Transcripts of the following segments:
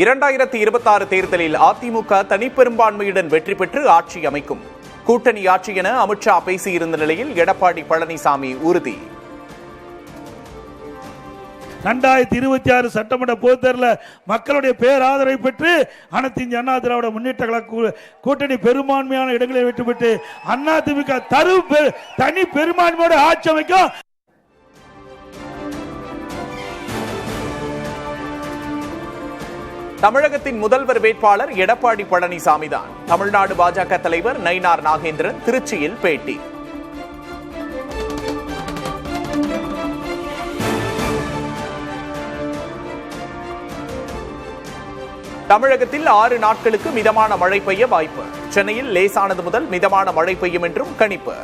2026 தேர்தலில் அதிமுக தனிப்பெரும்பான்மையுடன் வெற்றி பெற்று ஆட்சி அமைக்கும். கூட்டணி ஆட்சி என அமித்ஷா பேசியிருந்த நிலையில் எடப்பாடி பழனிசாமி உறுதி. 2026 சட்டமன்ற பொதுத் தேர்தலில் மக்களுடைய பேராதரவை பெற்று அனைத்து இந்திய அண்ணா திராவிட முன்னேற்ற கழக கூட்டணி பெரும்பான்மையான இடங்களை வெற்றி பெற்று அதிமுக தனி பெரும்பான்மையோடு ஆட்சி அமைக்கும். தமிழகத்தின் முதல்வர் வேட்பாளர் எடப்பாடி பழனிசாமி தான். தமிழ்நாடு பாஜக தலைவர் நயினார் நாகேந்திரன் திருச்சியில் பேட்டி. தமிழகத்தில் 6 நாட்களுக்கு மிதமான மழை பெய்ய வாய்ப்பு. சென்னையில் லேசானது முதல் மிதமான மழை பெய்யும் என்றும் கணிப்பு.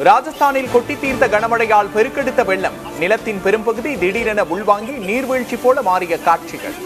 ராஜஸ்தானில் கொட்டி தீர்த்த கனமழையால் பெருக்கெடுத்த வெள்ளம். நிலத்தின் பெரும்பகுதி திடீரென உள்வாங்கி நீர்வீழ்ச்சி போல மாறிய காட்சிகள்.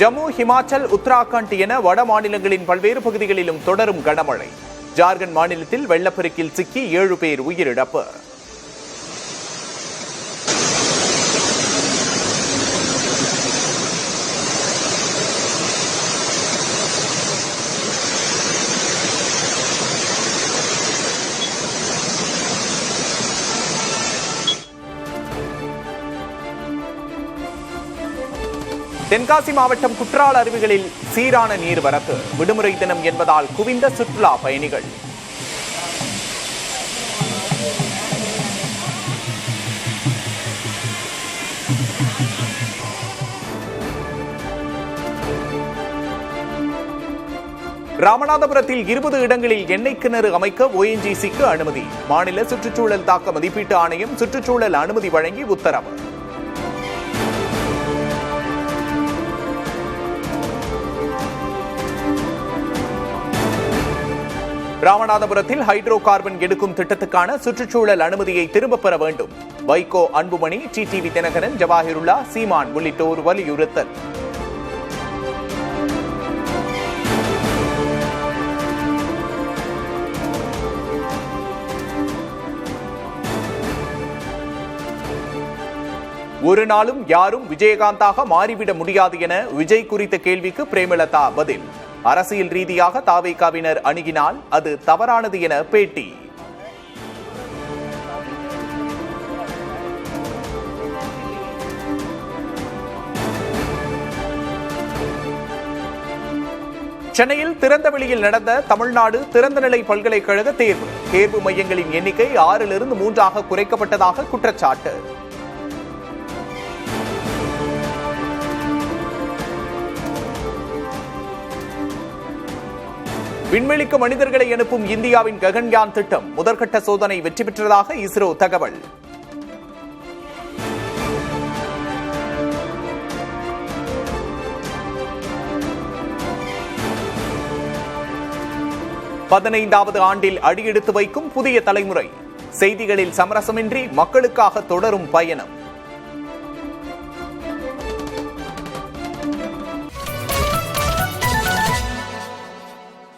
ஜம்மு, ஹிமாச்சல், உத்தராகண்ட் என வட மாநிலங்களின் பல்வேறு பகுதிகளிலும் தொடரும் கனமழை. ஜார்க்கண்ட் மாநிலத்தில் வெள்ளப்பெருக்கில் சிக்கி 7 பேர் உயிரிழப்பு. தென்காசி மாவட்டம் குற்றால அருவிகளில் சீரான நீர்வரத்து. விடுமுறை தினம் என்பதால் குவிந்த சுற்றுலா பயணிகள். ராமநாதபுரத்தில் 20 இடங்களில் எண்ணெய் கிணறு அமைக்க ONGCக்கு அனுமதி. மாநில சுற்றுச்சூழல் தாக்க மதிப்பீட்டு ஆணையம் சுற்றுச்சூழல் அனுமதி வழங்கி உத்தரவு. ராமநாதபுரத்தில் ஹைட்ரோ கார்பன் எடுக்கும் திட்டத்துக்கான சுற்றுச்சூழல் அனுமதியை திரும்பப் பெற வேண்டும். வைகோ, அன்புமணி, டிடிவி தினகரன், ஜவாஹிருல்லா, சீமான் உள்ளிட்டோர் வலியுறுத்தல். ஒரு நாளும் யாரும் விஜயகாந்தாக மாறிவிட முடியாது என விஜய் குறித்த கேள்விக்கு பிரேமலதா பதில். அரசியல் ரீதியாக தாவேகாவினர் அணுகினால் அது தவறானது என பேட்டி. சென்னையில் திறந்தவெளியில் நடந்த தமிழ்நாடு திறந்தநிலை பல்கலைக்கழக தேர்வு மையங்களின் எண்ணிக்கை 6லிருந்து 3ஆக குறைக்கப்பட்டதாக குற்றச்சாட்டு. விண்வெளிக்கு மனிதர்களை அனுப்பும் இந்தியாவின் ககன்யான் திட்டம் முதற்கட்ட சோதனை வெற்றி பெற்றதாக இஸ்ரோ தகவல். பதினைந்தாவது ஆண்டில் அடியெடுத்து வைக்கும் புதிய தலைமுறை. செய்திகளில் சமரசமின்றி மக்களுக்காக தொடரும் பயணம்.